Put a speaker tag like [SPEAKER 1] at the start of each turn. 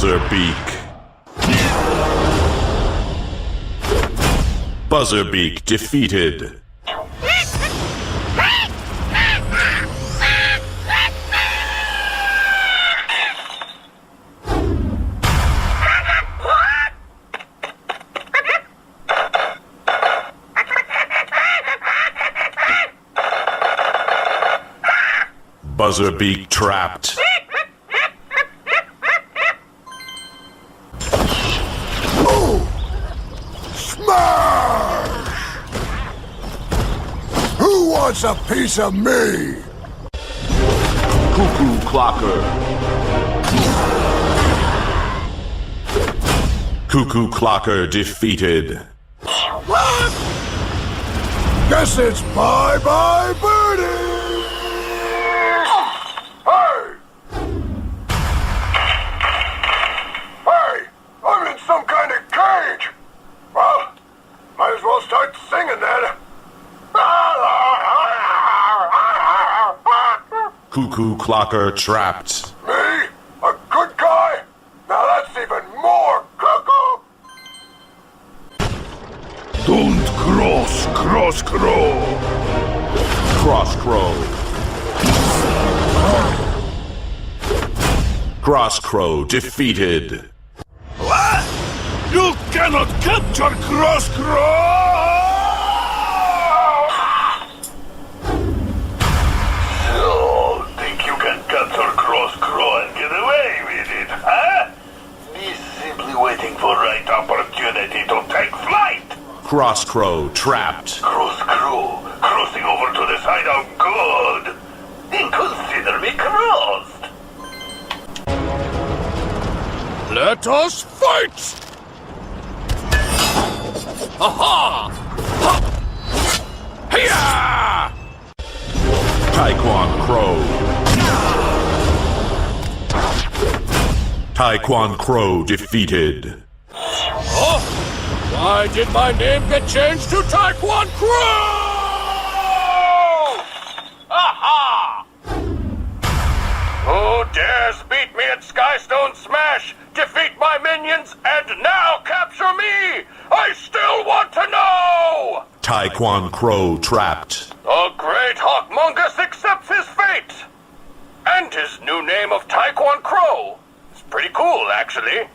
[SPEAKER 1] Buzzerbeak. Buzzerbeak defeated. Buzzerbeak trapped.
[SPEAKER 2] Oh! Smash! Who wants a piece of me?
[SPEAKER 1] Cuckoo Clocker. Cuckoo Clocker defeated.
[SPEAKER 2] Guess it's bye-bye birdie! Hey! Hey! I'm in some kind of cage! Well, might as well start singing then.
[SPEAKER 1] Cuckoo Clocker trapped.
[SPEAKER 2] Me? A good guy? Now that's even more cuckoo! Don't cross crow!
[SPEAKER 1] Cross Crow. Cross Crow defeated.
[SPEAKER 2] What? You cannot capture Cross Crow! So, think you can capture Cross Crow and get away with it, huh? He's simply waiting for right opportunity to take flight.
[SPEAKER 1] Cross Crow trapped.
[SPEAKER 2] Cross Crow, crossing over to the side of good. Then consider me crossed. Let us fight! Aha! Hiya!
[SPEAKER 1] Taekwon Crow. Taekwon Crow defeated.
[SPEAKER 2] Oh! Why did my name get changed to Taekwon Crow? Aha! Who dares beat me at Skystone Smash, defeat my minions, and now capture me? I still want to know!
[SPEAKER 1] Taekwon Crow trapped.
[SPEAKER 2] The great Hawkmungus accepts his fate! And his new name of Taekwon Crow. It's pretty cool, actually.